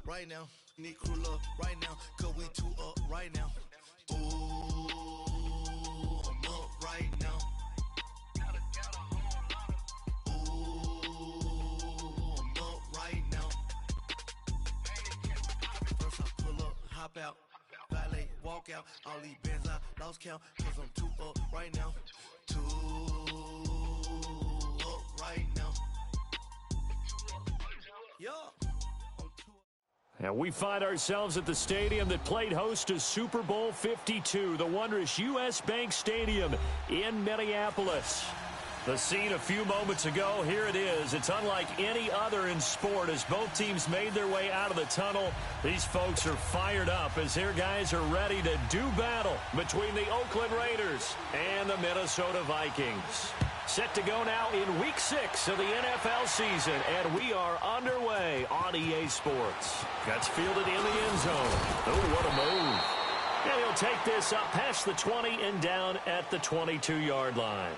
right now. Need crew love right now, cause we two up right now. Ooh, I'm up right now. Ooh, I'm up right now. First I pull up, hop out, valet, walk out. All these bands I lost count, cause I'm two up right now. Two up right now. Yeah. And we find ourselves at the stadium that played host to Super Bowl 52, the wondrous U.S. Bank Stadium in Minneapolis. The scene a few moments ago, here it is. It's unlike any other in sport as both teams made their way out of the tunnel. These folks are fired up as their guys are ready to do battle between the Oakland Raiders and the Minnesota Vikings. Set to go now in Week 6 of the NFL season, and we are underway on EA Sports. Gets fielded in the end zone. Oh, what a move. And he'll take this up past the 20 and down at the 22-yard line.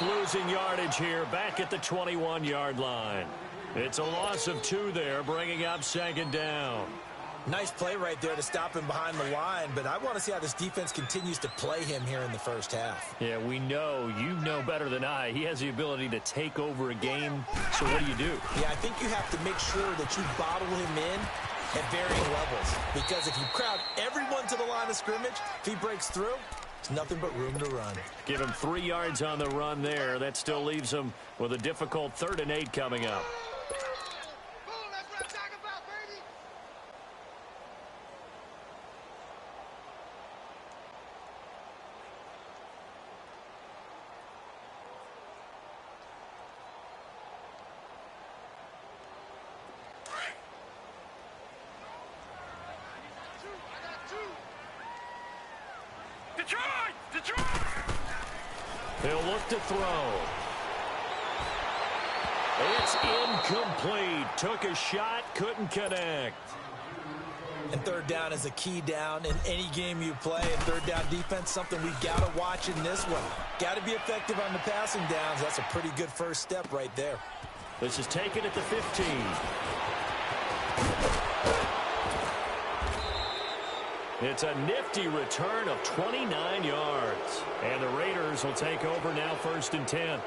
Losing yardage here back at the 21-yard line. It's a loss of 2 there, bringing up second down. Nice play right there to stop him behind the line, but I want to see how this defense continues to play him here in the first half. Yeah, we know, you know better than I, he has the ability to take over a game, so what do? Yeah, I think you have to make sure that you bottle him in at varying levels, because if you crowd everyone to the line of scrimmage, if he breaks through, it's nothing but room to run. Give him 3 yards on the run there. That still leaves him with a difficult 3rd and 8 coming up. He'll look to throw. It's incomplete. Took a shot, couldn't connect. And 3rd down is a key down in any game you play. And 3rd down defense, something we've got to watch in this one. Got to be effective on the passing downs. That's a pretty good first step right there. This is taken at the 15. It's a nifty return of 29 yards. And the Raiders will take over now 1st and 10.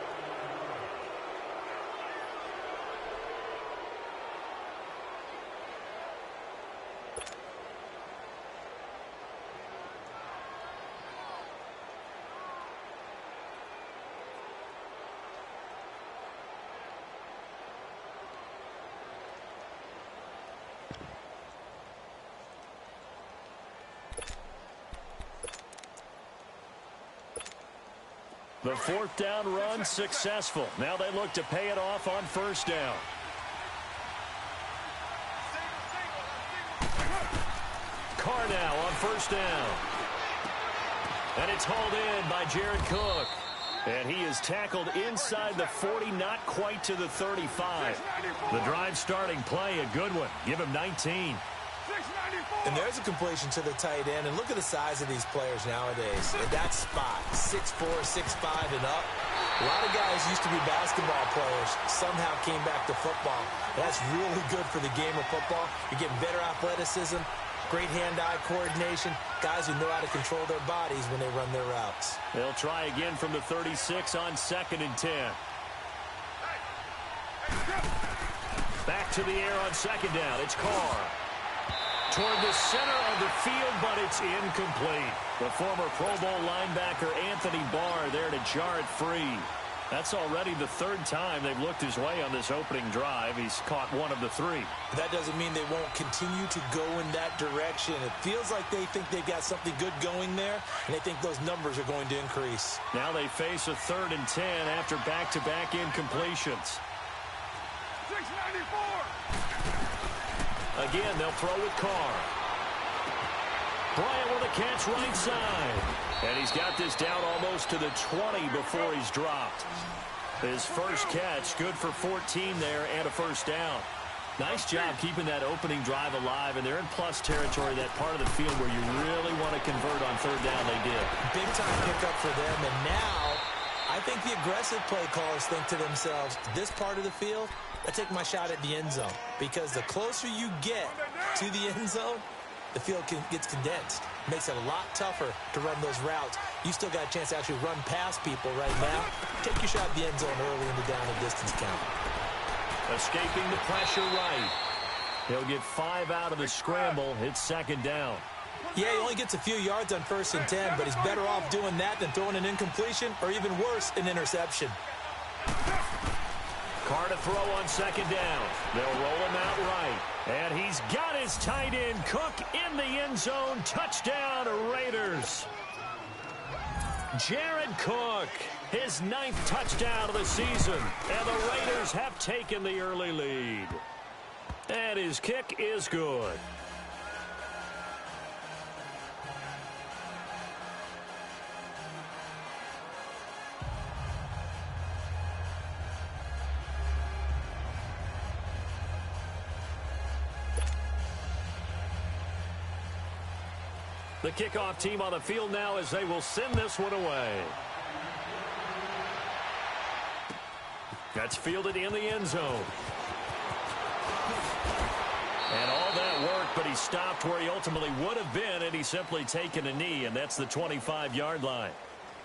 The 4th down run successful. Now they look to pay it off on 1st down. Carr now on 1st down. And it's hauled in by Jared Cook. And he is tackled inside the 40, not quite to the 35. The drive starting play, a good one. Give him 19. And there's a completion to the tight end. And look at the size of these players nowadays. At that spot, 6'4", 6'5", and up. A lot of guys used to be basketball players, somehow came back to football. That's really good for the game of football. You're getting better athleticism, great hand-eye coordination, guys who know how to control their bodies when they run their routes. They'll try again from the 36 on 2nd and 10. Back to the air on 2nd down. It's Carr. Toward the center of the field, but it's incomplete. The former Pro Bowl linebacker Anthony Barr there to jar it free. That's already the 3rd time they've looked his way on this opening drive. He's caught 1 of the 3. That doesn't mean they won't continue to go in that direction. It feels like they think they've got something good going there, and they think those numbers are going to increase. Now they face a 3rd and 10 after back-to-back incompletions. Again, they'll throw with Carr. Bryant with a catch right side. And he's got this down almost to the 20 before he's dropped. His first catch, good for 14 there and a first down. Nice job keeping that opening drive alive, and they're in plus territory, that part of the field where you really want to convert on third down. They did. Big-time pickup for them, and now I think the aggressive play callers think to themselves, this part of the field, I take my shot at the end zone, because the closer you get to the end zone, the field gets condensed. Makes it a lot tougher to run those routes. You still got a chance to actually run past people right now. Take your shot at the end zone early in the down and distance count. Escaping the pressure right. He'll get 5 out of the scramble. It's second down. Yeah, he only gets a few yards on 1st and 10, but he's better off doing that than throwing an incompletion, or even worse, an interception. Carr to throw on second down. They'll roll him out right. And he's got his tight end, Cook, in the end zone. Touchdown, Raiders. Jared Cook, his 9th touchdown of the season. And the Raiders have taken the early lead. And his kick is good. The kickoff team on the field now as they will send this one away. That's fielded in the end zone. And all that work, but he stopped where he ultimately would have been, and he's simply taken a knee, and that's the 25-yard line.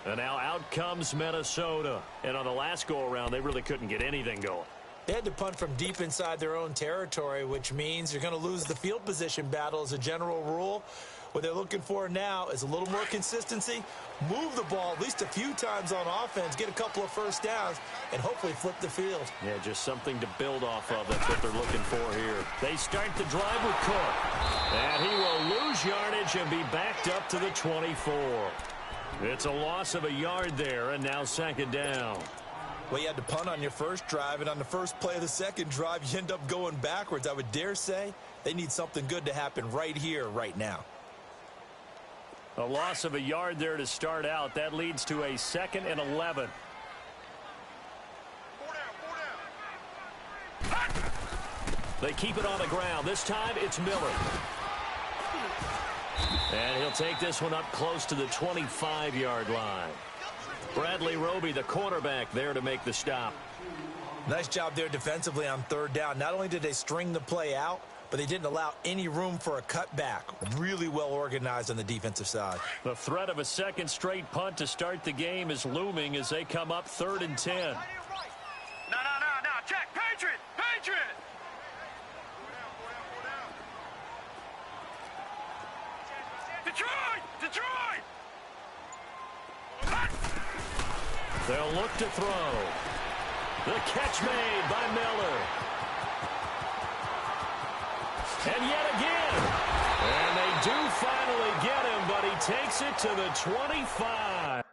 And now out comes Minnesota. And on the last go-around, they really couldn't get anything going. They had to punt from deep inside their own territory, which means you're going to lose the field position battle as a general rule. What they're looking for now is a little more consistency, move the ball at least a few times on offense, get a couple of first downs, and hopefully flip the field. Yeah, just something to build off of. That's what they're looking for here. They start the drive with Cook. And he will lose yardage and be backed up to the 24. It's a loss of a yard there, and now second down. Well, you had to punt on your first drive, and on the first play of the second drive, you end up going backwards. I would dare say they need something good to happen right here, right now. A loss of a yard there to start out. That leads to a 2nd and 11. They keep it on the ground. This time it's Miller. And he'll take this one up close to the 25-yard line. Bradley Roby, the cornerback, there to make the stop. Nice job there defensively on third down. Not only did they string the play out, but they didn't allow any room for a cutback. Really well organized on the defensive side. The threat of a second straight punt to start the game is looming as they come up 3rd and 10. No, check, Patriot! Detroit! They'll look to throw. The catch made by Miller. And yet again. And they do finally get him, but he takes it to the 25.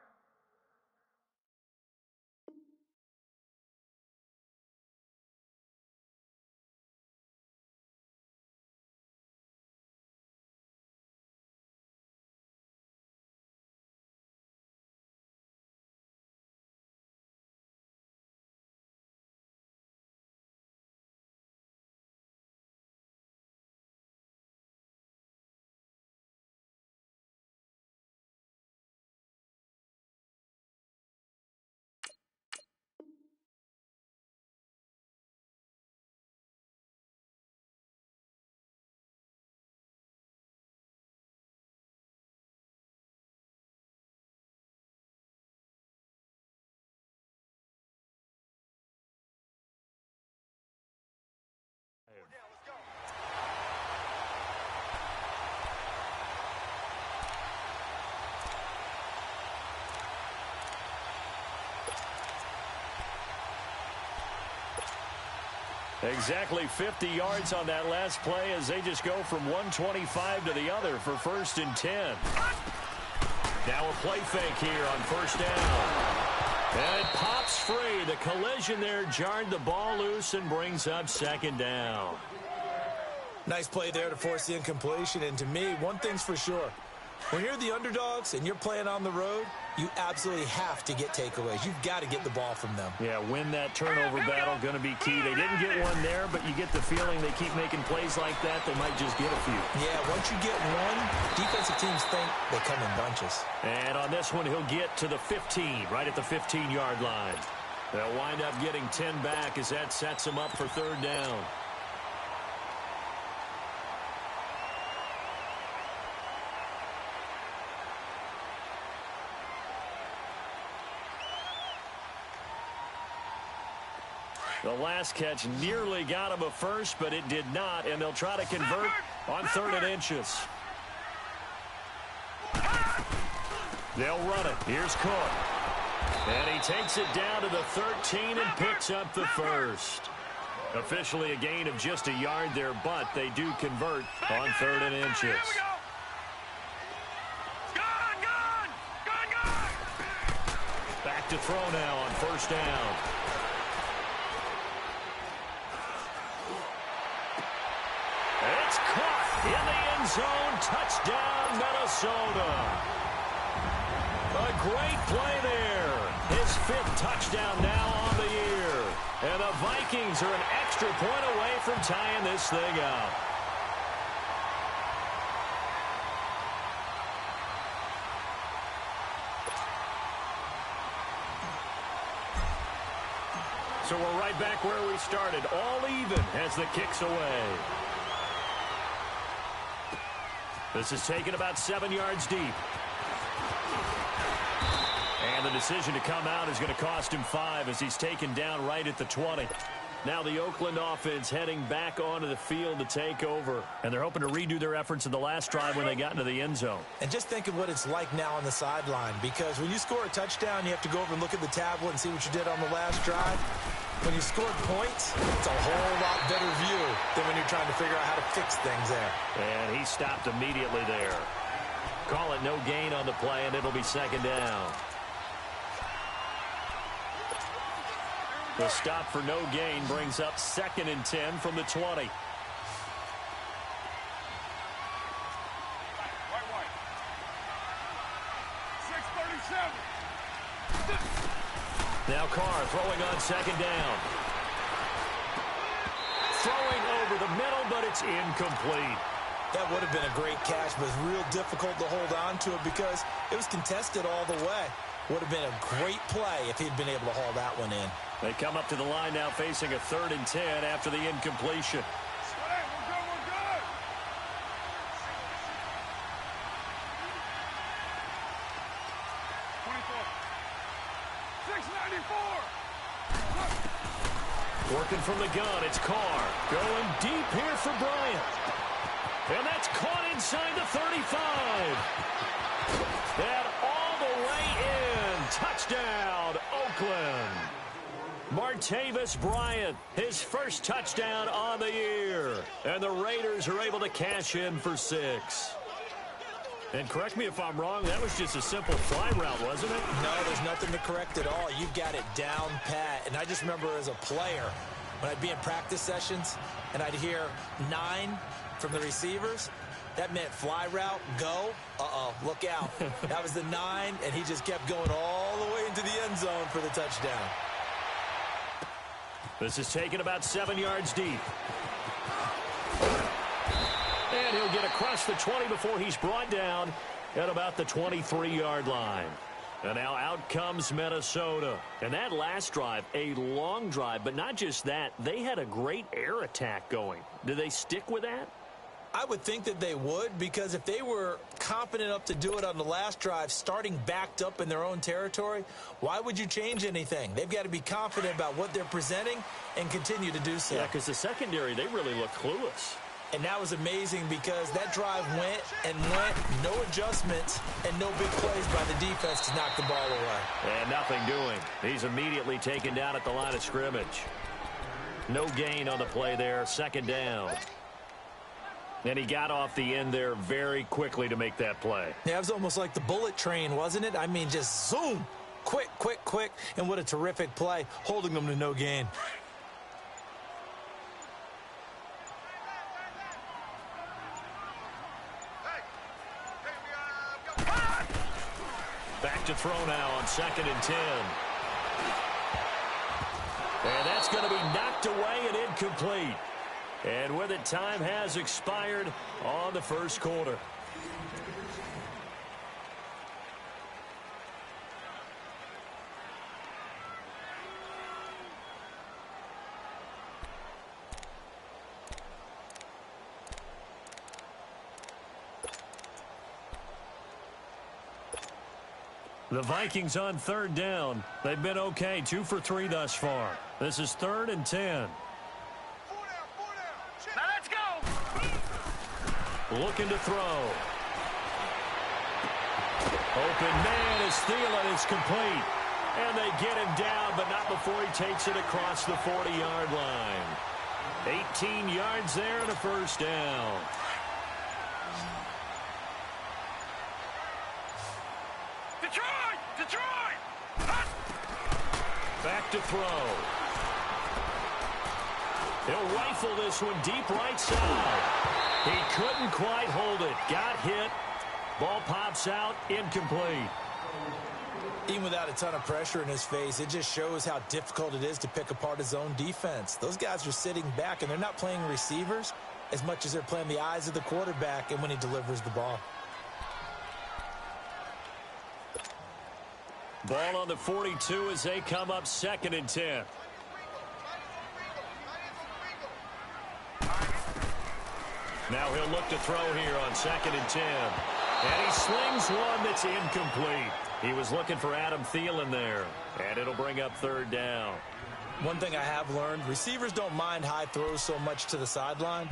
Exactly 50 yards on that last play as they just go from 125 to the other for 1st and 10. Now a play fake here on 1st down. And it pops free. The collision there jarred the ball loose and brings up second down. Nice play there to force the incompletion. And to me, one thing's for sure. When you're the underdogs and you're playing on the road, you absolutely have to get takeaways. You've got to get the ball from them. Yeah, win that turnover battle, going to be key. They didn't get one there, but you get the feeling they keep making plays like that, they might just get a few. Yeah, once you get one, defensive teams think they come in bunches. And on this one, he'll get to the 15, right at the 15-yard line. They'll wind up getting 10 back as that sets them up for third down. The last catch nearly got him a first, but it did not, and they'll try to convert on 3rd and inches. They'll run it. Here's Cook. And he takes it down to the 13 and picks up the first. Officially a gain of just a yard there, but they do convert on 3rd and inches. Back to throw now on 1st down. It's caught in the end zone. Touchdown, Minnesota. A great play there. His 5th touchdown now on the year. And the Vikings are an extra point away from tying this thing up. So we're right back where we started. All even as the kick's away. This is taken about 7 yards deep. And the decision to come out is going to cost him 5 as he's taken down right at the 20. Now the Oakland offense heading back onto the field to take over. And they're hoping to redo their efforts in the last drive when they got into the end zone. And just think of what it's like now on the sideline. Because when you score a touchdown, you have to go over and look at the tablet and see what you did on the last drive. When you scored points, it's a whole lot better view than when you're trying to figure out how to fix things there. And he stopped immediately there. Call it no gain on the play, and it'll be 2nd down. The stop for no gain brings up 2nd and 10 from the 20. Now Carr throwing on 2nd down. Throwing over the middle, but it's incomplete. That would have been a great catch, but it's real difficult to hold on to it because it was contested all the way. Would have been a great play if he'd been able to haul that one in. They come up to the line now facing a 3rd and 10 after the incompletion. Working from the gun, it's Carr. Going deep here for Bryant. And that's caught inside the 35. And all the way in. Touchdown, Oakland. Martavis Bryant, his first touchdown on the year. And the Raiders are able to cash in for 6. And correct me if I'm wrong, that was just a simple fly route, wasn't it? No, there's nothing to correct at all. You've got it down pat. And I just remember as a player, when I'd be in practice sessions and I'd hear 9 from the receivers, that meant fly route, go, look out. That was the 9, and he just kept going all the way into the end zone for the touchdown. This is taken about 7 yards deep. And he'll get across the 20 before he's brought down at about the 23-yard line. And now out comes Minnesota. And that last drive, a long drive, but not just that. They had a great air attack going. Do they stick with that? I would think that they would, because if they were confident enough to do it on the last drive, starting backed up in their own territory, why would you change anything? They've got to be confident about what they're presenting and continue to do so. Yeah, because the secondary, they really look clueless. And that was amazing because that drive went and went, no adjustments, and no big plays by the defense to knock the ball away. And nothing doing. He's immediately taken down at the line of scrimmage. No gain on the play there, 2nd down. And he got off the end there very quickly to make that play. Yeah, it was almost like the bullet train, wasn't it? I mean, just zoom. Quick, quick, quick, and what a terrific play, holding them to no gain. Back to throw now on 2nd and 10. And that's going to be knocked away and incomplete. And with it, time has expired on the first quarter. The Vikings on 3rd down. They've been okay, 2 for 3 thus far. This is 3rd and 10. Now let's go. Looking to throw. Open man is Thielen. It's complete. And they get him down, but not before he takes it across the 40-yard line. 18 yards there and a first down. Detroit! Back to throw. He'll rifle this one deep right side. He couldn't quite hold it. Got hit. Ball pops out. Incomplete. Even without a ton of pressure in his face, it just shows how difficult it is to pick apart his own defense. Those guys are sitting back, and they're not playing receivers as much as they're playing the eyes of the quarterback and when he delivers the ball. Ball on the 42 as they come up 2nd and 10. Now he'll look to throw here on 2nd and 10. And he slings one that's incomplete. He was looking for Adam Thielen there. And it'll bring up 3rd down. One thing I have learned, receivers don't mind high throws so much to the sideline,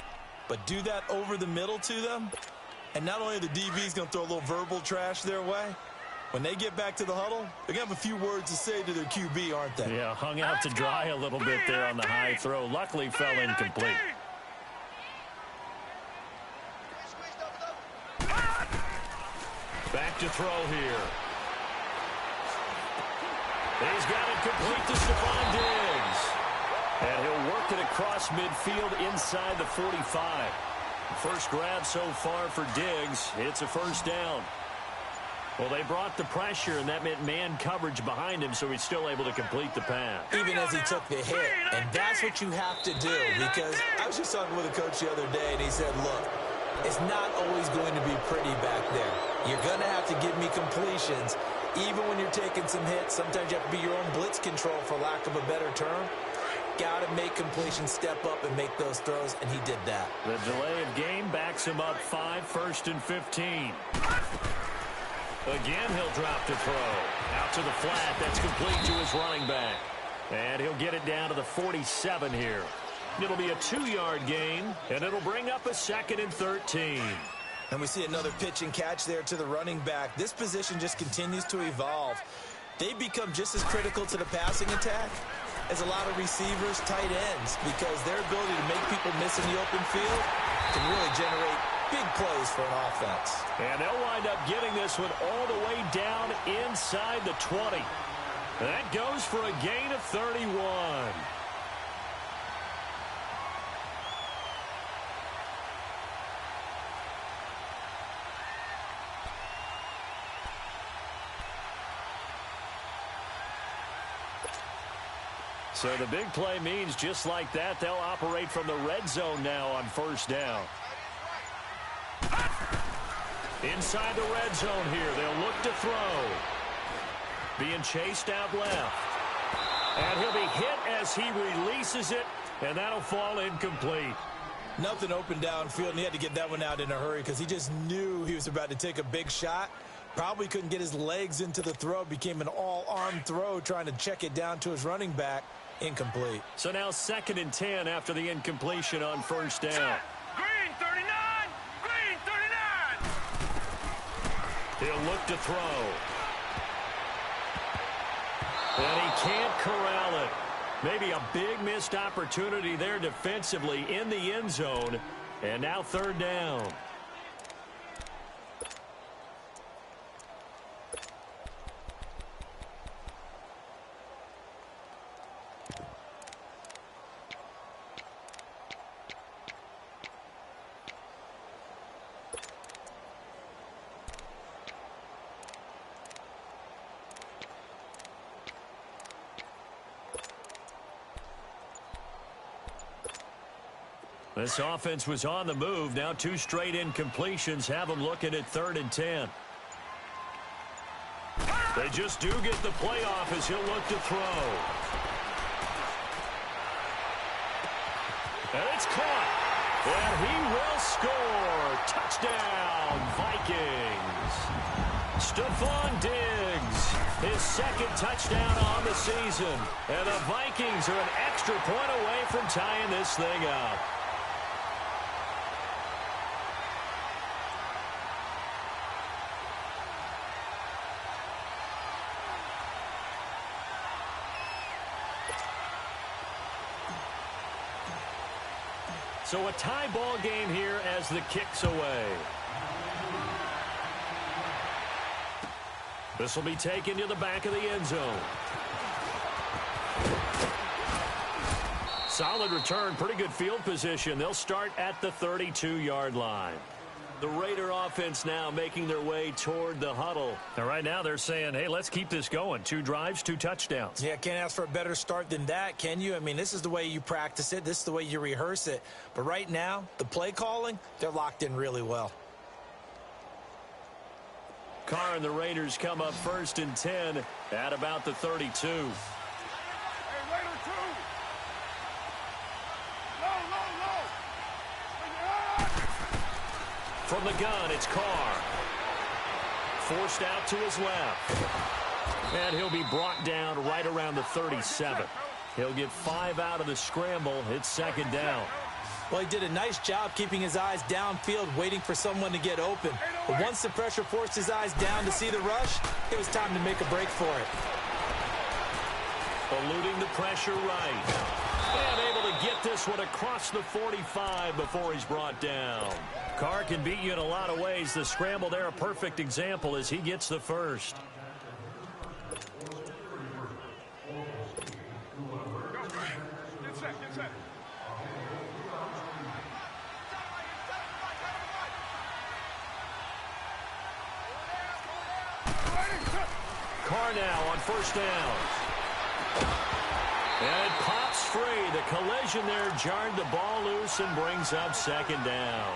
but do that over the middle to them, and not only are the DBs going to throw a little verbal trash their way, when they get back to the huddle, they're going to have a few words to say to their QB, aren't they? Yeah, hung out to dry a little bit there on the high throw. Luckily fell incomplete. Back to throw here. He's got it complete to Stephon Diggs. And he'll work it across midfield inside the 45. First grab so far for Diggs. It's a first down. Well, they brought the pressure, and that meant man coverage behind him, so he's still able to complete the pass. Even as he took the hit. And that's what you have to do, because I was just talking with a coach the other day, and he said, look, it's not always going to be pretty back there. You're going to have to give me completions. Even when you're taking some hits, sometimes you have to be your own blitz control, for lack of a better term. Got to make completions, step up, and make those throws, and he did that. The delay of game backs him up 5, 1st and 15. Again, he'll drop to throw. Out to the flat. That's complete to his running back. And he'll get it down to the 47 here. It'll be a 2-yard gain, and it'll bring up a 2nd and 13. And we see another pitch and catch there to the running back. This position just continues to evolve. They become just as critical to the passing attack as a lot of receivers, tight ends, because their ability to make people miss in the open field can really generate big plays for an offense. And they'll wind up getting this one all the way down inside the 20. That goes for a gain of 31. So the big play means just like that, they'll operate from the red zone now on first down. Inside the red zone here, they'll look to throw. Being chased out left. And he'll be hit as he releases it, and that'll fall incomplete. Nothing open downfield, and he had to get that one out in a hurry because he just knew he was about to take a big shot. Probably couldn't get his legs into the throw. Became an all-arm throw trying to check it down to his running back. Incomplete. So now 2nd and 10 after the incompletion on first down. Green 39! Green 39! He'll look to throw. And he can't corral it. Maybe a big missed opportunity there defensively in the end zone. And now 3rd down. This offense was on the move. Now 2 straight incompletions have them looking at 3rd and 10. They just do get the play off as he'll look to throw. And it's caught. And he will score. Touchdown, Vikings. Stephon Diggs, his 2nd touchdown on the season. And the Vikings are an extra point away from tying this thing up. So a tie ball game here as the kick's away. This will be taken to the back of the end zone. Solid return, pretty good field position. They'll start at the 32-yard line. The Raider offense now making their way toward the huddle. And right now they're saying, hey, let's keep this going. 2 drives, 2 touchdowns. Yeah, can't ask for a better start than that, can you? I mean, this is the way you practice it. This is the way you rehearse it. But right now, the play calling, they're locked in really well. Carr and the Raiders come up 1st and 10 at about the 32. Hey, Raider 2. Low. From the gun, it's Carr. Forced out to his left. And he'll be brought down right around the 37. He'll get 5 out of the scramble. It's 2nd down. Well, he did a nice job keeping his eyes downfield, waiting for someone to get open. But once the pressure forced his eyes down to see the rush, it was time to make a break for it. Eluding the pressure right. And able to get this one across the 45 before he's brought down. Carr can beat you in a lot of ways. The scramble there, a perfect example as he gets the first. Get set. Carr now on 1st down. And it pops free. The collision there jarred the ball loose and brings up 2nd down.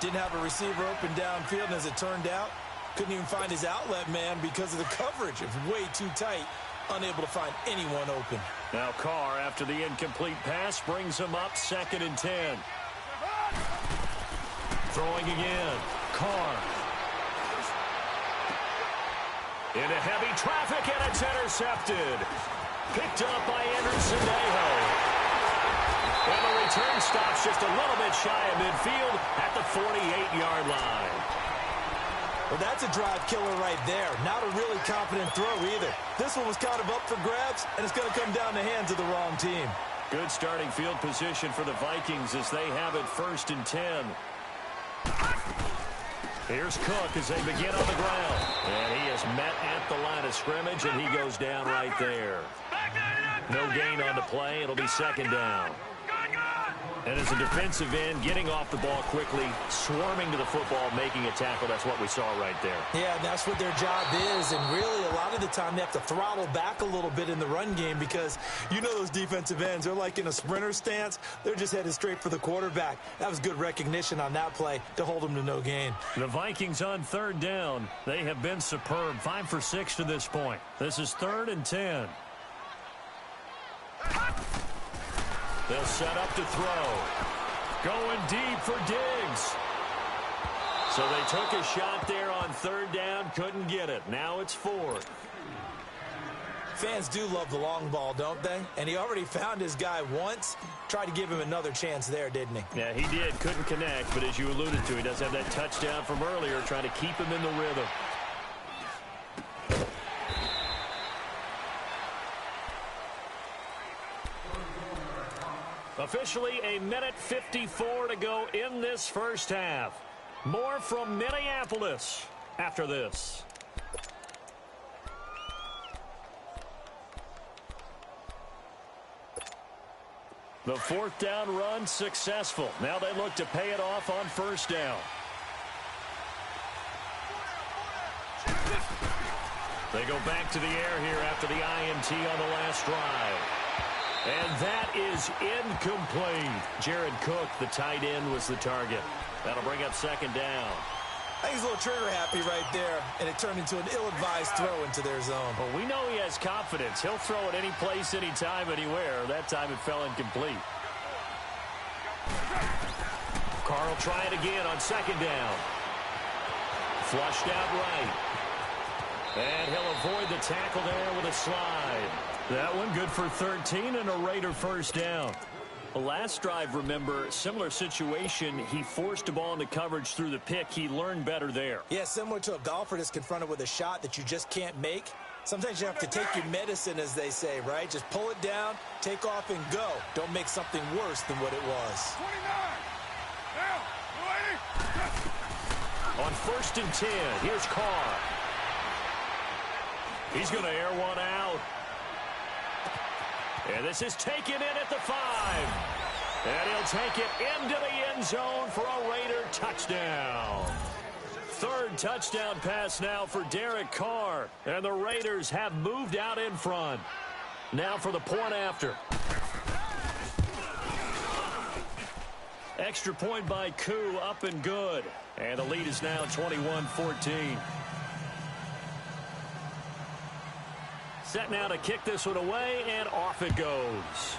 Didn't have a receiver open downfield, and as it turned out, couldn't even find his outlet man because of the coverage. It was way too tight, unable to find anyone open. Now Carr, after the incomplete pass, brings him up 2nd and 10. Throwing again. Carr. Into heavy traffic, and it's intercepted. Picked up by Anderson. And the return stops just a little bit shy of midfield at the 48-yard line. Well, that's a drive killer right there. Not a really confident throw either. This one was kind of up for grabs, and it's going to come down the hands of the wrong team. Good starting field position for the Vikings as they have it 1st and 10. Here's Cook as they begin on the ground. And he is met at the line of scrimmage, and he goes down right there. No gain on the play. It'll be 2nd down. And as a defensive end, getting off the ball quickly, swarming to the football, making a tackle, that's what we saw right there. Yeah, that's what their job is. And really, a lot of the time, they have to throttle back a little bit in the run game because you know those defensive ends, they're like in a sprinter stance. They're just headed straight for the quarterback. That was good recognition on that play to hold them to no gain. The Vikings on 3rd down. They have been superb. 5 for 6 to this point. This is 3rd and 10. They'll set up to throw. Going deep for Diggs. So they took a shot there on 3rd down, couldn't get it. Now it's 4th. Fans do love the long ball, don't they? And he already found his guy once. Tried to give him another chance there, didn't he? Yeah, he did. Couldn't connect, but as you alluded to, he does have that touchdown from earlier, trying to keep him in the rhythm. Officially a minute 54 to go in this first half. More from Minneapolis after this. The 4th down run successful. Now they look to pay it off on 1st down. They go back to the air here after the INT on the last drive. And that is incomplete. Jared Cook, the tight end, was the target. That'll bring up second down. I think he's a little trigger happy right there, and it turned into an ill-advised throw into their zone. Well, we know he has confidence. He'll throw it any place, anytime, anywhere. That time it fell incomplete. Carl try it again on second down. Flushed out right. And he'll avoid the tackle there with a slide. That one good for 13 and a Raider first down. The last drive, remember, similar situation. He forced a ball into coverage through the pick. He learned better there. Yeah, similar to a golfer that's confronted with a shot that you just can't make. Sometimes you have to take your medicine, as they say, right? Just pull it down, take off, and go. Don't make something worse than what it was. 29. Now, On 1st and 10, here's Carr. He's going to air one out. And this is taken in at the 5. And he'll take it into the end zone for a Raider touchdown. Third touchdown pass now for Derek Carr. And the Raiders have moved out in front. Now for the point after. Extra point by Koo, up and good. And the lead is now 21-14. Set now to kick this one away, and off it goes.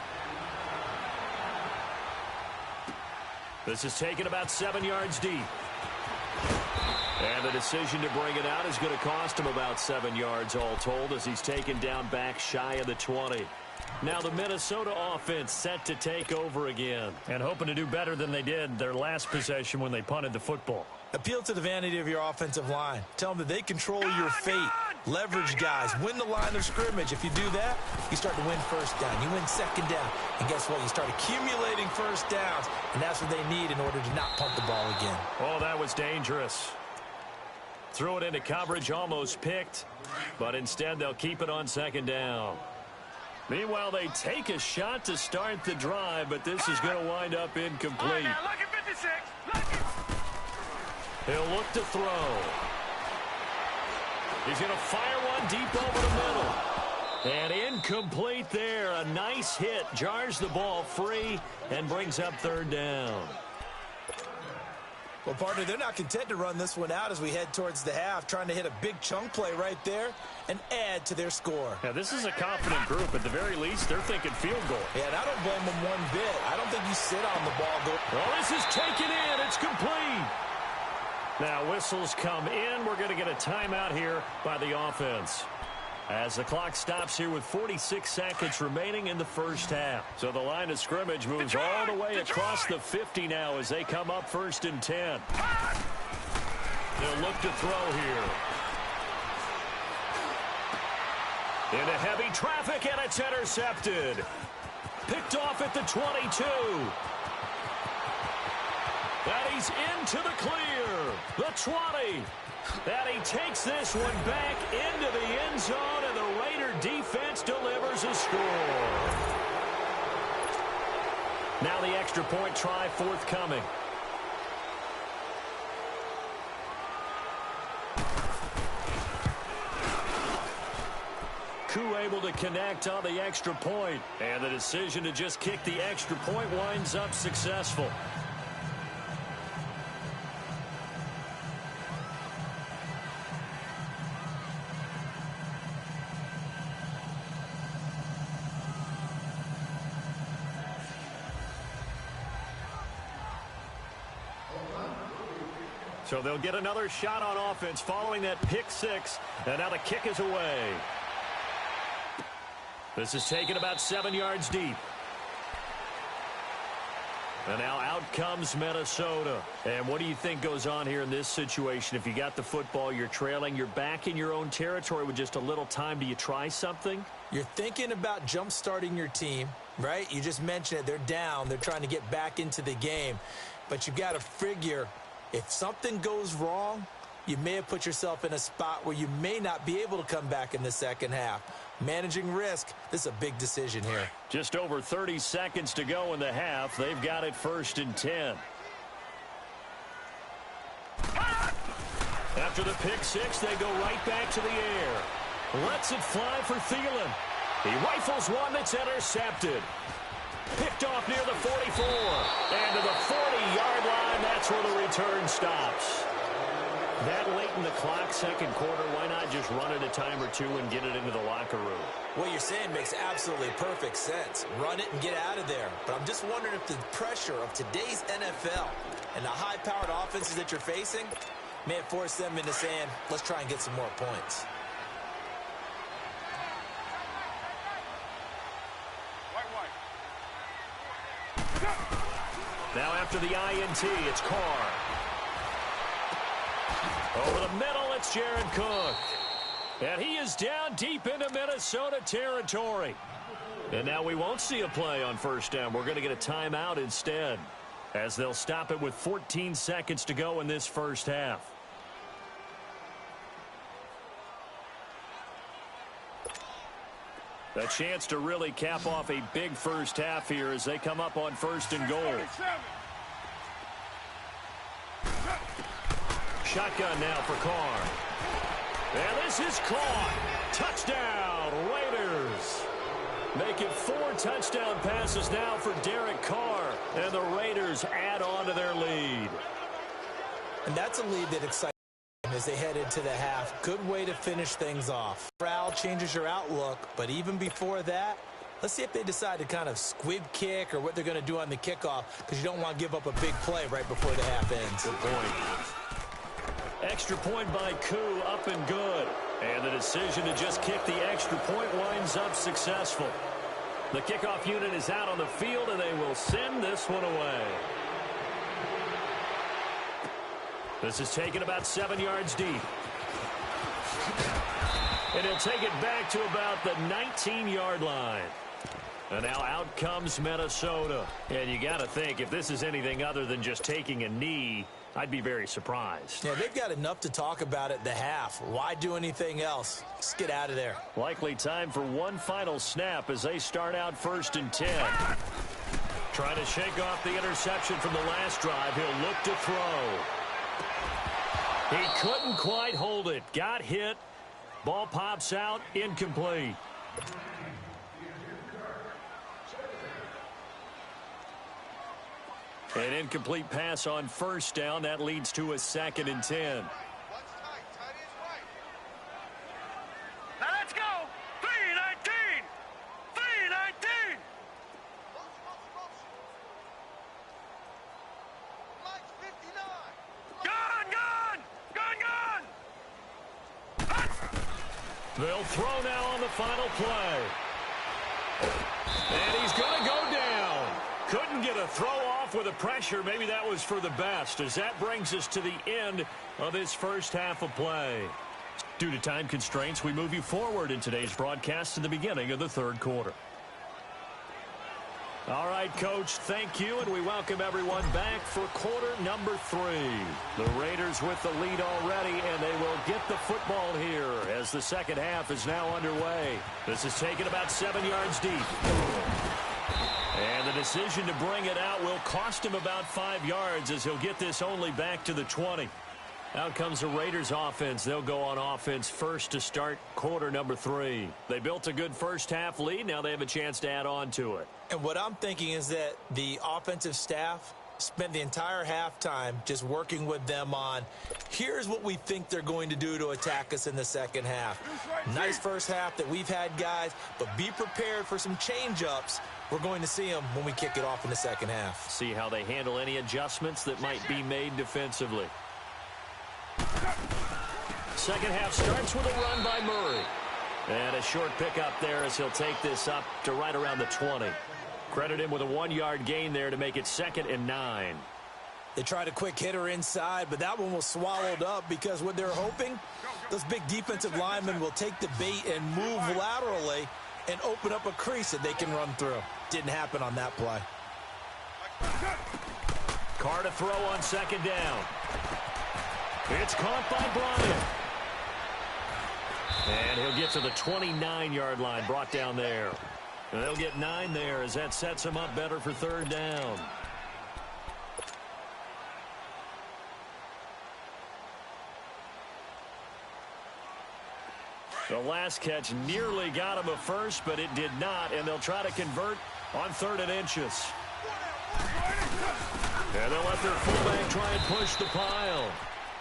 This is taken about 7 yards deep. And the decision to bring it out is going to cost him about 7 yards all told as he's taken down back shy of the 20. Now the Minnesota offense set to take over again and hoping to do better than they did their last possession when they punted the football. Appeal to the vanity of your offensive line. Tell them that they control your fate. Leverage guys. Win the line of scrimmage. If you do that, you start to win first down. You win second down. And guess what? You start accumulating first downs. And that's what they need in order to not punt the ball again. Oh, that was dangerous. Threw it into coverage, almost picked. But instead, they'll keep it on second down. Meanwhile, they take a shot to start the drive, but this is going to wind up incomplete. All right, now, look at 56. Look at... He'll look to throw. He's going to fire one deep over the middle. And incomplete there. A nice hit. Jars the ball free and brings up third down. Well, partner, they're not content to run this one out as we head towards the half, trying to hit a big chunk play right there and add to their score. Now, this is a confident group. At the very least, they're thinking field goal. Yeah, and I don't blame them one bit. I don't think you sit on the ball. Well, this is taken in. It's complete. Now, whistles come in. We're going to get a timeout here by the offense as the clock stops here with 46 seconds remaining in the first half. So the line of scrimmage moves all the way across the 50 now as they come up 1st and 10. They'll look to throw here. Into heavy traffic, and it's intercepted. Picked off at the 22. And he's into the clear. The 20. And he takes this one back into the end zone, and the Raider defense delivers a score. Now the extra point try forthcoming. Koo able to connect on the extra point, and the decision to just kick the extra point winds up successful. So they'll get another shot on offense following that pick six, and now the kick is away. This is taken about 7 yards deep. And now out comes Minnesota. And what do you think goes on here in this situation? If you got the football, you're trailing, you're back in your own territory with just a little time. Do you try something? You're thinking about jump-starting your team, right? You just mentioned it. They're down. They're trying to get back into the game. But you've got to figure, if something goes wrong, you may have put yourself in a spot where you may not be able to come back in the second half. Managing risk, this is a big decision here. Just over 30 seconds to go in the half. They've got it 1st and 10. After the pick six, they go right back to the air. Lets it fly for Thielen. He rifles one that's intercepted. Picked off near the 44. And to the 40-yard line, that's where the return stops. That late in the clock, second quarter, why not just run it a time or two and get it into the locker room? What you're saying makes absolutely perfect sense. Run it and get out of there. But I'm just wondering if the pressure of today's NFL and the high-powered offenses that you're facing may have forced them into saying, let's try and get some more points. Now after the INT, it's Carr. Over the middle, it's Jared Cook. And he is down deep into Minnesota territory. And now we won't see a play on first down. We're going to get a timeout instead, as they'll stop it with 14 seconds to go in this first half. A chance to really cap off a big first half here as they come up on first and goal. Shotgun now for Carr. And this is caught. Touchdown, Raiders. Make it 4 touchdown passes now for Derek Carr. And the Raiders add on to their lead. And that's a lead that excites them as they head into the half. Good way to finish things off. Morale changes your outlook, but even before that, let's see if they decide to kind of squib kick or what they're going to do on the kickoff, because you don't want to give up a big play right before the half ends. Good point. Extra point by Koo, up and good. And the decision to just kick the extra point winds up successful. The kickoff unit is out on the field, and they will send this one away. This is taken about 7 yards deep. And he'll take it back to about the 19-yard line. And now out comes Minnesota. And you got to think, if this is anything other than just taking a knee, I'd be very surprised. Yeah, they've got enough to talk about at the half. Why do anything else? Just get out of there. Likely time for one final snap as they start out first and 10. Trying to shake off the interception from the last drive. He'll look to throw. He couldn't quite hold it. Got hit. Ball pops out. Incomplete. An incomplete pass on first down. That leads to a 2nd and 10. Now let's go. 3-19. 3-19. Gone. They'll throw now on the final play. And he's going to go down. Couldn't get a throw off with the pressure. Maybe that was for the best, as that brings us to the end of this first half of play. Due to time constraints, we move you forward in today's broadcast to the beginning of the third quarter. All right, Coach, thank you, and we welcome everyone back for quarter number 3. The Raiders with the lead already, and they will get the football here as the second half is now underway. This is taken about 7 yards deep. And the decision to bring it out will cost him about 5 yards, as he'll get this only back to the 20. Out comes the Raiders offense. They'll go on offense first to start quarter number 3. They built a good first half lead. Now they have a chance to add on to it. And what I'm thinking is that the offensive staff spent the entire halftime just working with them on, here's what we think they're going to do to attack us in the second half. Nice first half that we've had, guys, but be prepared for some change-ups. We're going to see them when we kick it off in the second half. See how they handle any adjustments that might be made defensively. Second half starts with a run by Murray. And a short pickup there as he'll take this up to right around the 20. Credit him with a 1-yard gain there to make it 2nd and 9. They tried a quick hitter inside, but that one was swallowed up because what they're hoping, those big defensive linemen will take the bait and move laterally and open up a crease that they can run through. Didn't happen on that play. Carr to throw on second down. It's caught by Bryant. And he'll get to the 29-yard line, brought down there. And they'll get 9 there as that sets him up better for third down. The last catch nearly got him a first, but it did not, and they'll try to convert on 3rd and inches. And they'll let their fullback try and push the pile.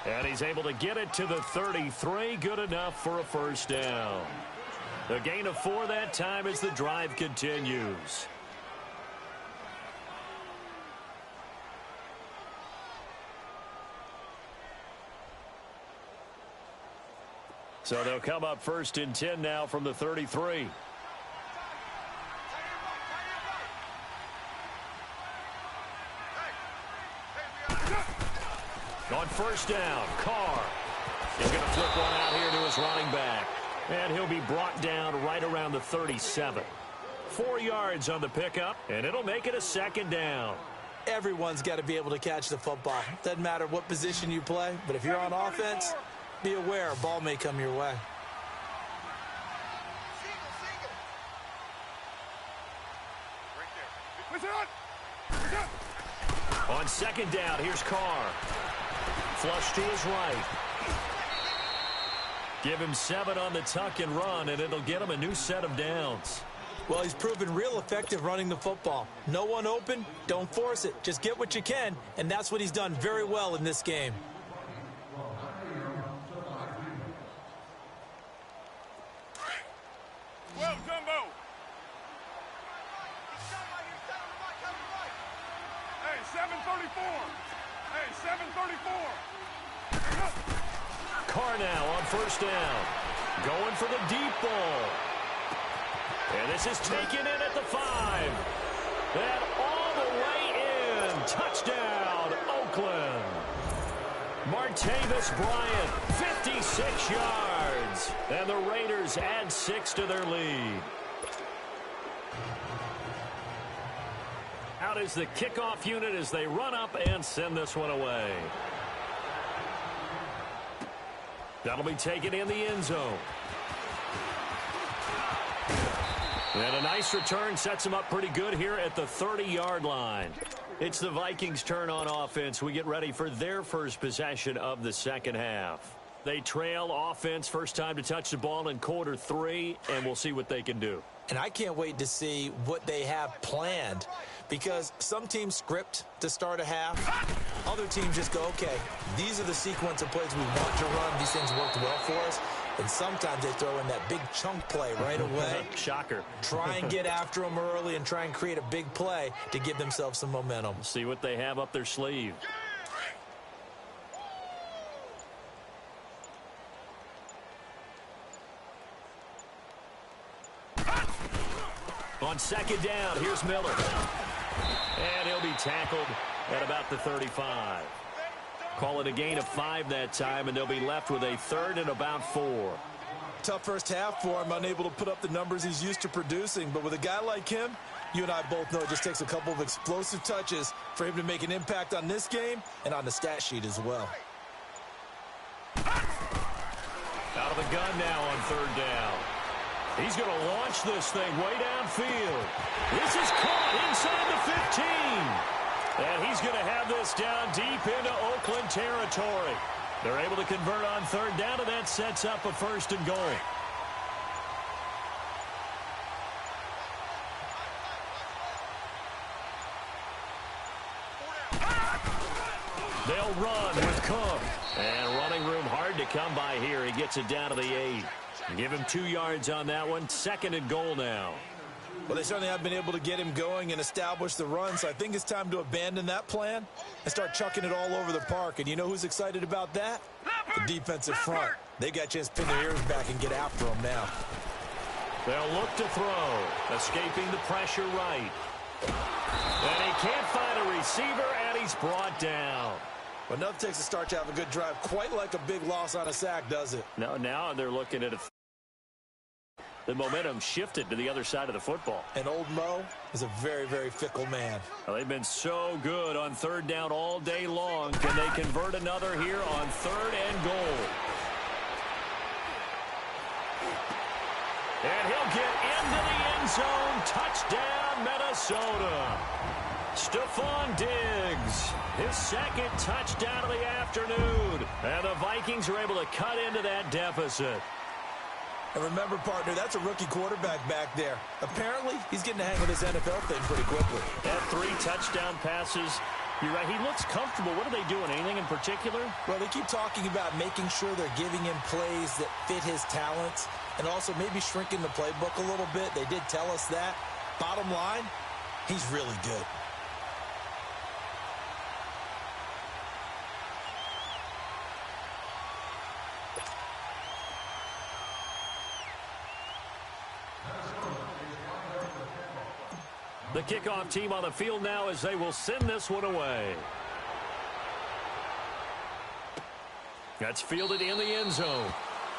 And he's able to get it to the 33. Good enough for a first down. A gain of 4 that time as the drive continues. So they'll come up 1st and 10 now from the 33. On 1st down, Carr is going to flip one out here to his running back. And he'll be brought down right around the 37. 4 yards on the pickup, and it'll make it a 2nd down. Everyone's got to be able to catch the football. Doesn't matter what position you play, but if you're on offense, be aware a ball may come your way. On 2nd down, here's Carr. Flush to his right. Give him 7 on the tuck and run, and it'll get him a new set of downs. Well, he's proven real effective running the football. No one open, don't force it. Just get what you can, and that's what he's done very well in this game. Well, Jumbo. Hey, 734. Hey, 734. Carr now on 1st down. Going for the deep ball. And this is taken in at the 5. And all the way in. Touchdown, Oakland. Martavis Bryant, 56 yards. And the Raiders add 6 to their lead. Out is the kickoff unit as they run up and send this one away. That'll be taken in the end zone. And a nice return sets them up pretty good here at the 30-yard line. It's the Vikings' turn on offense. We get ready for their first possession of the 2nd half. They trail offense first time to touch the ball in quarter 3, and we'll see what they can do. And I can't wait to see what they have planned, because some teams script to start a half. Other teams just go, okay, these are the sequence of plays we want to run. These things worked well for us. And sometimes they throw in that big chunk play right away. Shocker. Try and get after them early and try and create a big play to give themselves some momentum. See what they have up their sleeve. On 2nd down, here's Miller. And he'll be tackled at about the 35. Call it a gain of 5 that time, and they'll be left with a 3rd and about 4. Tough first half for him, unable to put up the numbers he's used to producing. But with a guy like him, you and I both know it just takes a couple of explosive touches for him to make an impact on this game and on the stat sheet as well. Out of the gun now on 3rd down. He's going to launch this thing way downfield. This is caught inside the 15. And he's going to have this down deep into Oakland territory. They're able to convert on 3rd down, and that sets up a 1st and goal. They'll run with Cook. And running room hard to come by here. He gets it down to the 8. Give him 2 yards on that one. 2nd and goal now. Well, they certainly have been able to get him going and establish the run, so I think it's time to abandon that plan and start chucking it all over the park. And you know who's excited about that? The defensive front. They got a chance to pin their ears back and get after him now. They'll look to throw, escaping the pressure right. And he can't find a receiver, and he's brought down. Well, enough takes to start to have a good drive, quite like a big loss on a sack, does it? No, now they're looking at the momentum shifted to the other side of the football. And old Mo is a very, very fickle man. Well, they've been so good on 3rd down all day long. Can they convert another here on 3rd and goal? And he'll get into the end zone. Touchdown, Minnesota. Stephon Diggs, his 2nd touchdown of the afternoon. And the Vikings are able to cut into that deficit. And remember, partner, that's a rookie quarterback back there. Apparently, he's getting the hang of this NFL thing pretty quickly. Had 3 touchdown passes. You're right, he looks comfortable. What are they doing? Anything in particular? Well, they keep talking about making sure they're giving him plays that fit his talents and also maybe shrinking the playbook a little bit. They did tell us that. Bottom line, he's really good. The kickoff team on the field now as they will send this one away. That's fielded in the end zone.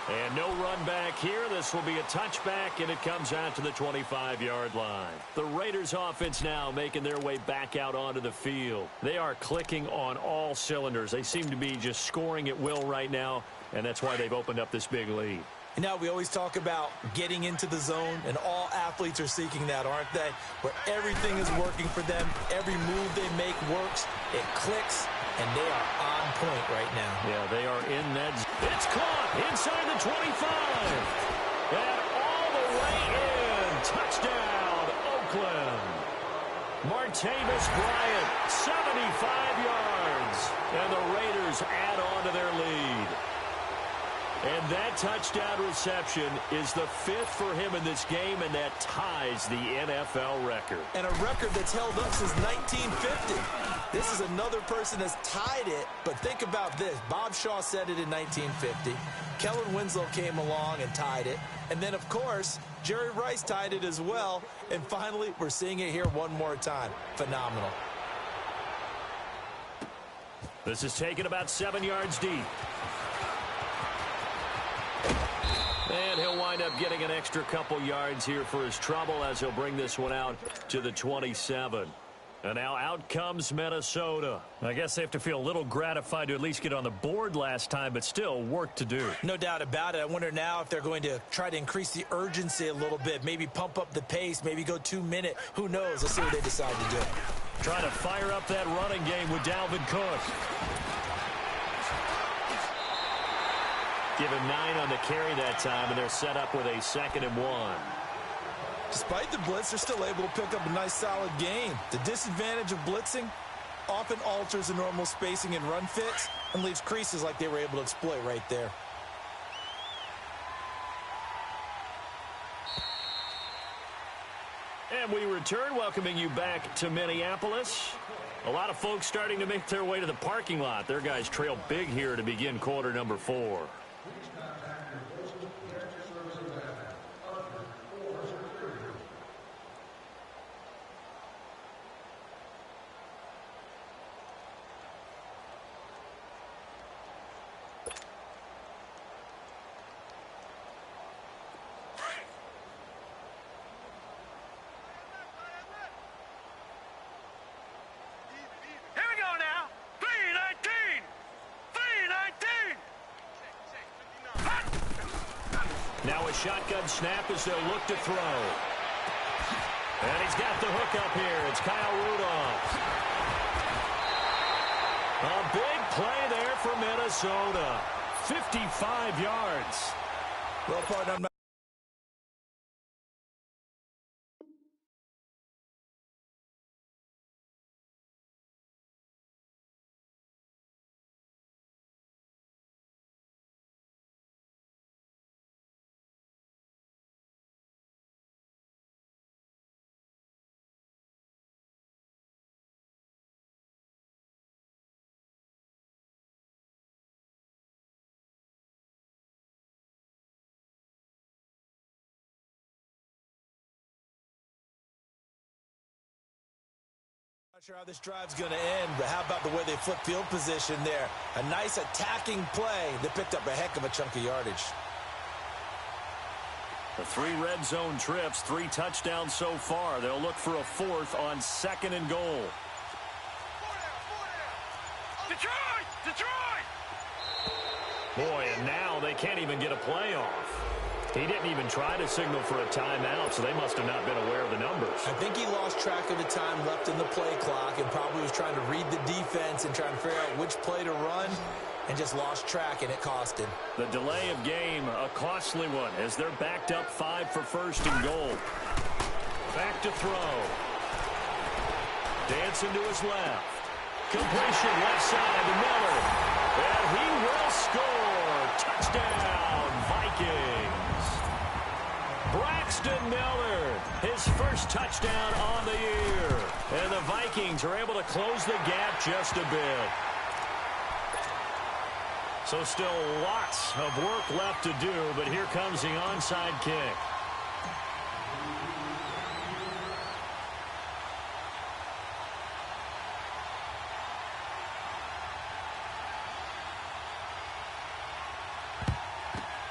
And no run back here. This will be a touchback, and it comes out to the 25-yard line. The Raiders offense now making their way back out onto the field. They are clicking on all cylinders. They seem to be just scoring at will right now, and that's why they've opened up this big lead. You know, we always talk about getting into the zone, and all athletes are seeking that, aren't they? Where everything is working for them, every move they make works, it clicks, and they are on point right now. Yeah, they are in that. It's caught inside the 25. And all the way in. Touchdown, Oakland. Martavis Bryant, 75 yards. And the Raiders add on to their lead. And that touchdown reception is the 5th for him in this game, and that ties the NFL record. And a record that's held up since 1950. This is another person that's tied it, but think about this. Bob Shaw said it in 1950. Kellen Winslow came along and tied it. And then, of course, Jerry Rice tied it as well. And finally, we're seeing it here one more time. Phenomenal. This is taken about 7 yards deep. And he'll wind up getting an extra couple yards here for his trouble as he'll bring this one out to the 27. And now out comes Minnesota. I guess they have to feel a little gratified to at least get on the board last time, but still work to do. No doubt about it. I wonder now if they're going to try to increase the urgency a little bit, maybe pump up the pace, maybe go 2-minute. Who knows? Let's see what they decide to do. Trying to fire up that running game with Dalvin Cook. Give him 9 on the carry that time, and they're set up with a 2nd and 1. Despite the blitz, they're still able to pick up a nice, solid gain. The disadvantage of blitzing often alters the normal spacing and run fits and leaves creases like they were able to exploit right there. And we return, welcoming you back to Minneapolis. A lot of folks starting to make their way to the parking lot. Their guys trail big here to begin quarter number 4. Now a shotgun snap as they'll look to throw. And he's got the hook up here. It's Kyle Rudolph. A big play there for Minnesota. 55 yards. Well, partner, not sure how this drive's going to end, but how about the way they flip field position there? A nice attacking play that picked up a heck of a chunk of yardage. The 3 red zone trips, 3 touchdowns so far. They'll look for a 4th on 2nd and goal. Detroit! Detroit! Boy, and now they can't even get a play off. He didn't even try to signal for a timeout, so they must have not been aware of the numbers. I think he lost track of the time left in the play clock and probably was was trying to read the defense and trying to figure out which play to run and just lost track, and it cost him. The delay of game, a costly one, as they're backed up 5 for first and goal. Back to throw. Dancing to his left. Completion left side to Miller. And he will score. Touchdown, Vikings. Braxton Miller, his first touchdown on the year. And the Vikings are able to close the gap just a bit. So still lots of work left to do, but here comes the onside kick.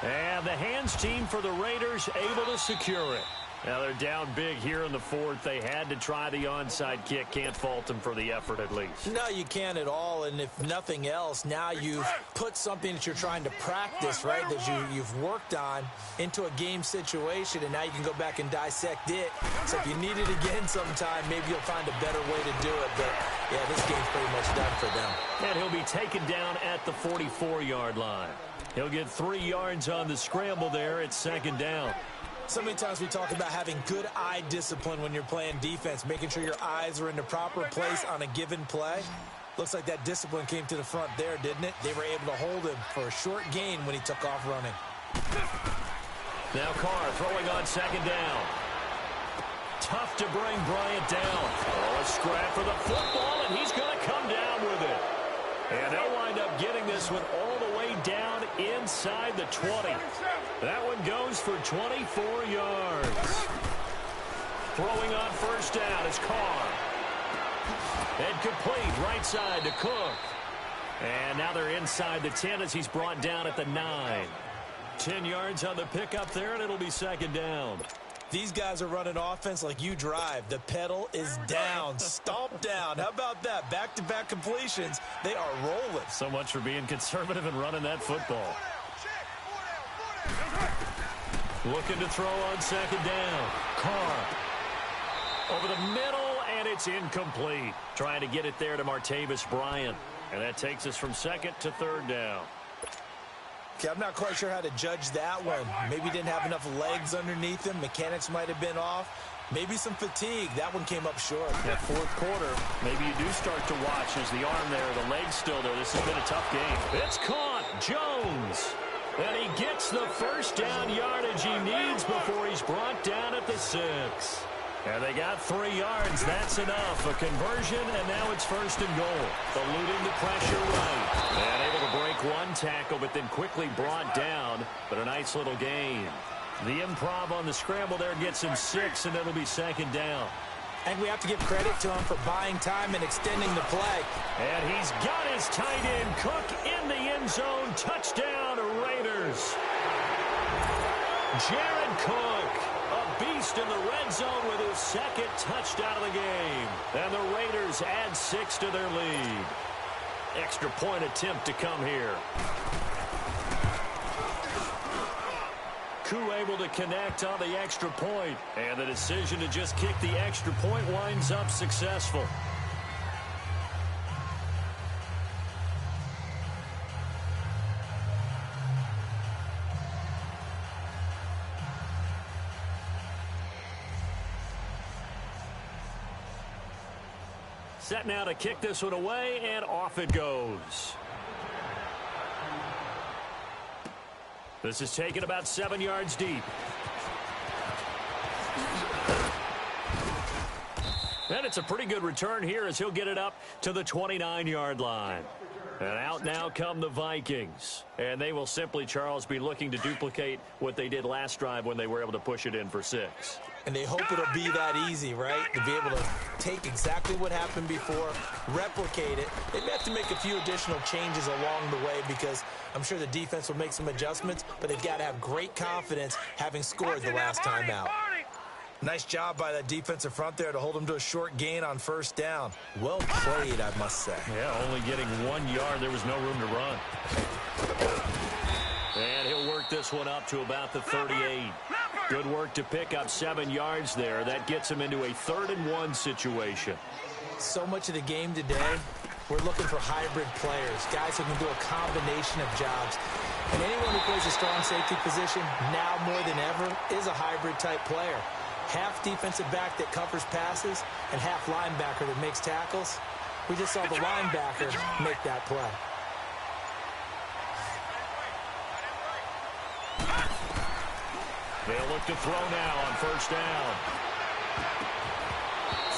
And the hands team for the Raiders able to secure it. Now they're down big here in the fourth. They had to try the onside kick. Can't fault them for the effort at least. No, you can't at all. And if nothing else, now you've put something that you're trying to practice, right, that you've worked on into a game situation, and now you can go back and dissect it. So if you need it again sometime, maybe you'll find a better way to do it. But, yeah, this game's pretty much done for them. And he'll be taken down at the 44-yard line. He'll get 3 yards on the scramble there. It's second down. So many times we talk about having good eye discipline when you're playing defense, making sure your eyes are in the proper place on a given play. Looks like that discipline came to the front there, didn't it? They were able to hold him for a short gain when he took off running. Now Carr throwing on second down. Tough to bring Bryant down. Oh, a scrap for the football, and he's going to come down with it. And they'll wind up getting this one all the way down inside the 20. That one goes for 24 yards. Throwing on first down is Carr. And complete right side to Cook. And now they're inside the 10 as he's brought down at the 9. 10 yards on the pickup there, and it'll be second down. These guys are running offense like you drive. The pedal is down, stomp down. How about that? Back-to-back completions. They are rolling. So much for being conservative and running that football. Looking to throw on second down. Carr over the middle, and it's incomplete. Trying to get it there to Martavis Bryant. And that takes us from second to third down. Okay, I'm not quite sure how to judge that one. Maybe didn't have enough legs underneath him. Mechanics might have been off. Maybe some fatigue. That one came up short. That fourth quarter, maybe you do start to watch as the arm there, the leg's still there. This has been a tough game. It's caught. Jones. And he gets the first down yardage he needs before he's brought down at the 6. And they got 3 yards. That's enough. A conversion, and now it's first and goal. Eluding the pressure right. And able to break one tackle, but then quickly brought down. But a nice little gain. The improv on the scramble there gets him 6, and it'll be second down. And we have to give credit to him for buying time and extending the play. And he's got his tight end, Cook, in the end zone. Touchdown, Raiders. Jared Cook, a beast in the red zone with his second touchdown of the game. And the Raiders add 6 to their lead. Extra point attempt to come here. Koo able to connect on the extra point. And the decision to just kick the extra point winds up successful. Set now to kick this one away, and off it goes. This is taken about 7 yards deep. And it's a pretty good return here as he'll get it up to the 29-yard line. And out now come the Vikings. And they will simply, Charles, be looking to duplicate what they did last drive when they were able to push it in for 6. And they hope it'll be that easy, right? To be able to take exactly what happened before, replicate it. They may have to make a few additional changes along the way because I'm sure the defense will make some adjustments, but they've got to have great confidence having scored the last time out. Nice job by that defensive front there to hold them to a short gain on first down. Well played, I must say. Yeah, only getting 1 yard. There was no room to run. And he'll work this one up to about the 38. Good work to pick up 7 yards there. That gets him into a 3rd and 1 situation. So much of the game today, we're looking for hybrid players, guys who can do a combination of jobs. And anyone who plays a strong safety position, now more than ever, is a hybrid-type player. Half defensive back that covers passes and half linebacker that makes tackles. We just saw the linebacker make that play. They'll look to throw now on first down.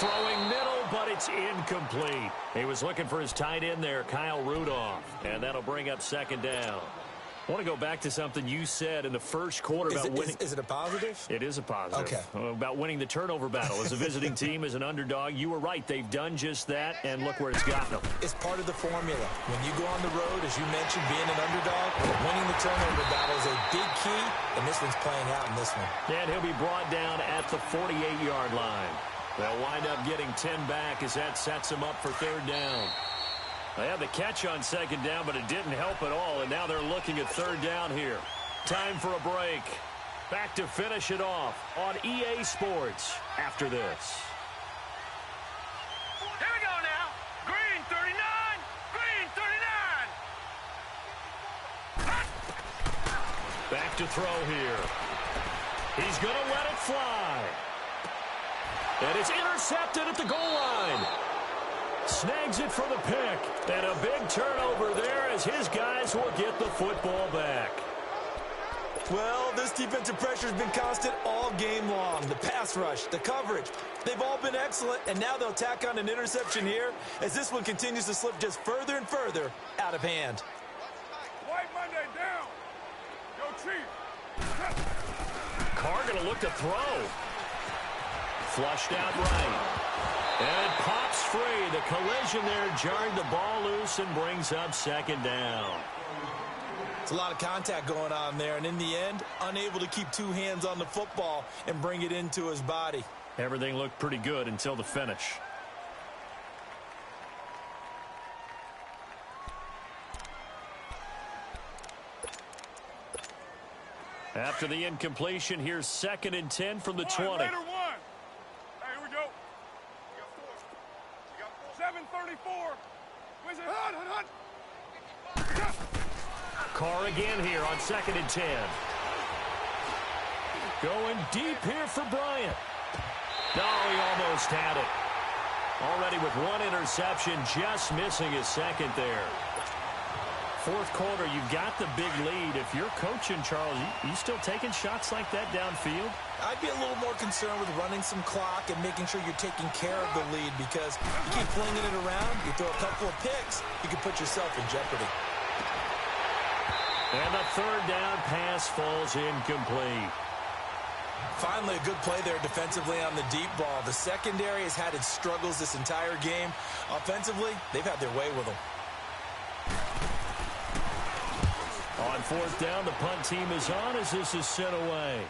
Throwing middle, but it's incomplete. He was looking for his tight end there, Kyle Rudolph. And that'll bring up second down. I want to go back to something you said in the first quarter about winning. Is it a positive? It is a positive. Okay. About winning the turnover battle. As a visiting team, as an underdog, you were right. They've done just that, and look where it's gotten them. It's part of the formula. When you go on the road, as you mentioned, being an underdog, winning the turnover battle is a big key, and this one's playing out in this one. And he'll be brought down at the 48-yard line. They'll wind up getting 10 back as that sets them up for third down. They had the catch on second down, but it didn't help at all, and now they're looking at third down here. Time for a break. Back to finish it off on EA Sports after this. Here we go now. Green 39. Green 39. Back to throw here. He's going to let it fly. And it's intercepted at the goal line. Snags it for the pick. And a big turnover there as his guys will get the football back. Well, this defensive pressure has been constant all game long. The pass rush, the coverage, they've all been excellent, and now they'll tack on an interception here as this one continues to slip just further and further out of hand. White Monday down. Go Chief. Carr going to look to throw. Flushed out right. And it pops free. The collision there jarred the ball loose and brings up second down. It's a lot of contact going on there, and in the end, unable to keep two hands on the football and bring it into his body. Everything looked pretty good until the finish. After the incompletion, here's 2nd and 10 from the 20. Later one. Hey, here we go. 7:34. Where's it? Hunt. Carr again here on 2nd and 10. Going deep here for Bryant. No, he almost had it. Already with one interception, just missing his second there. Fourth quarter, you've got the big lead. If you're coaching, Charles, you still taking shots like that downfield? I'd be a little more concerned with running some clock and making sure you're taking care of the lead, because you keep flinging it around, you throw a couple of picks, you can put yourself in jeopardy. And the third down pass falls incomplete. Finally, a good play there defensively on the deep ball. The secondary has had its struggles this entire game. Offensively, they've had their way with them. On fourth down, the punt team is on as this is sent away.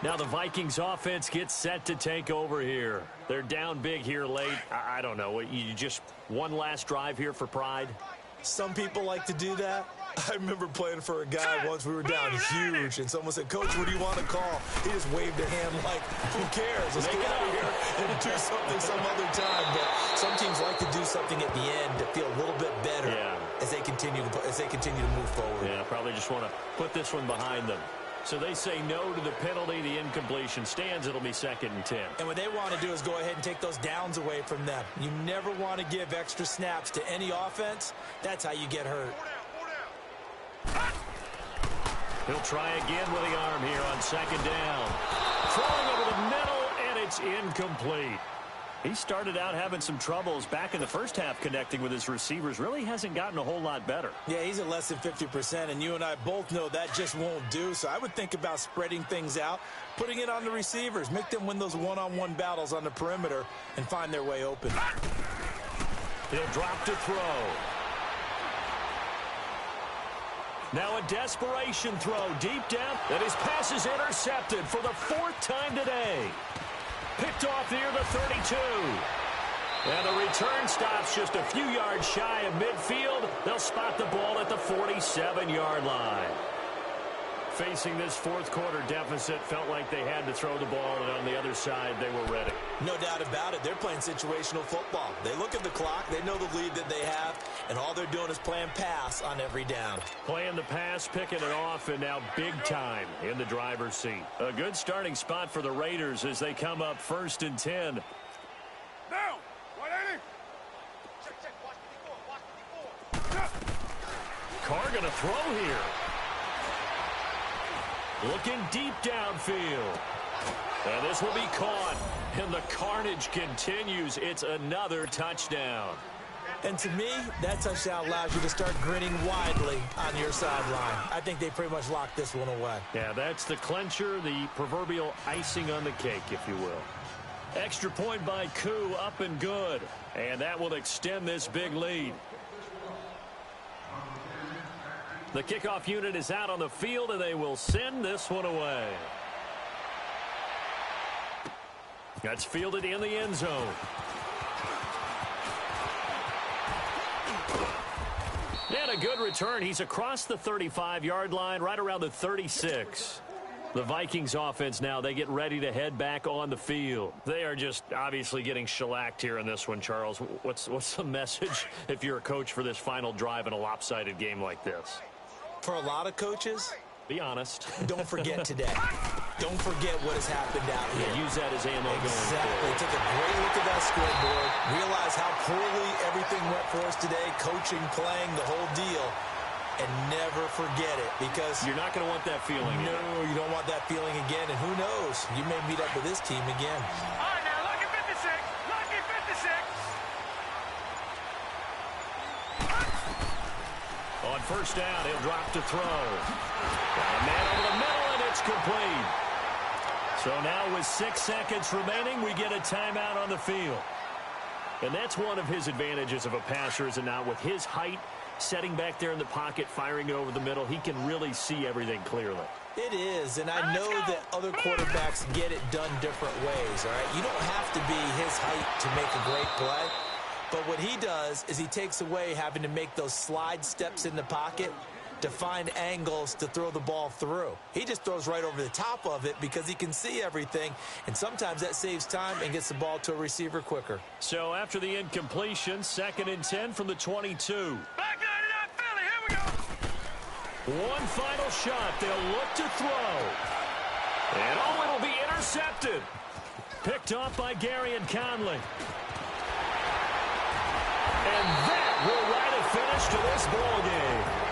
Now the Vikings offense gets set to take over here. They're down big here late. I don't know. You just one last drive here for pride? Some people like to do that. I remember playing for a guy once. We were down huge, and someone said, "Coach, what do you want to call?" He just waved a hand like, "Who cares? Let's get out of here and do something some other time." But some teams like to do something at the end to feel a little bit better as they continue to move forward. Yeah, probably just want to put this one behind them. So they say no to the penalty. The incompletion stands. It'll be 2nd and 10. And what they want to do is go ahead and take those downs away from them. You never want to give extra snaps to any offense. That's how you get hurt. He'll try again with the arm here on 2nd down. Throwing over the middle, and it's incomplete. He started out having some troubles back in the first half connecting with his receivers. Really hasn't gotten a whole lot better. Yeah, he's at less than 50%, and you and I both know that just won't do. So I would think about spreading things out, putting it on the receivers, make them win those one-on-one battles on the perimeter, and find their way open. He'll drop to throw. Now a desperation throw deep down, and his pass is intercepted for the 4th time today. Picked off near the 32. And the return stops just a few yards shy of midfield. They'll spot the ball at the 47-yard line. Facing this fourth quarter deficit, felt like they had to throw the ball, and on the other side, they were ready. No doubt about it. They're playing situational football. They look at the clock, they know the lead that they have, and all they're doing is playing pass on every down. Playing the pass, picking it off, and now big time in the driver's seat. A good starting spot for the Raiders as they come up 1st and 10. Down. 180. Carr going to throw here. Looking deep downfield. And this will be caught. And the carnage continues. It's another touchdown. And to me, that touchdown allows you to start grinning widely on your sideline. I think they pretty much locked this one away. Yeah, that's the clincher, the proverbial icing on the cake, if you will. Extra point by Koo, up and good. And that will extend this big lead. The kickoff unit is out on the field, and they will send this one away. That's fielded in the end zone. And a good return. He's across the 35-yard line, right around the 36. The Vikings offense now, they get ready to head back on the field. They are just obviously getting shellacked here in this one, Charles. What's the message if you're a coach for this final drive in a lopsided game like this? For a lot of coaches, be honest. Don't forget today. Don't forget what has happened out here. Yeah, use that as ammo going Exactly. Take a great look at that scoreboard. Realize how poorly everything went for us today. Coaching, playing, the whole deal. And never forget it, because you're not going to want that feeling. No, you don't want that feeling again. And who knows? You may meet up with this team again. All right, now, lucky 56. Lucky 56. On first down, he'll drop to throw. A man over the middle, and it's complete. So now with 6 seconds remaining, we get a timeout on the field. And that's one of his advantages of a passer, is it not? With his height, setting back there in the pocket, firing it over the middle, he can really see everything clearly. It is, and I know that other quarterbacks get it done different ways, all right? You don't have to be his height to make a great play. But what he does is he takes away having to make those slide steps in the pocket to find angles to throw the ball through. He just throws right over the top of it because he can see everything, and sometimes that saves time and gets the ball to a receiver quicker. So after the incompletion, 2nd and 10 from the 22. Back 99 Philly, here we go. One final shot. They'll look to throw. And it'll be intercepted. Picked off by Gary and Conley. And that will write a finish to this ball game.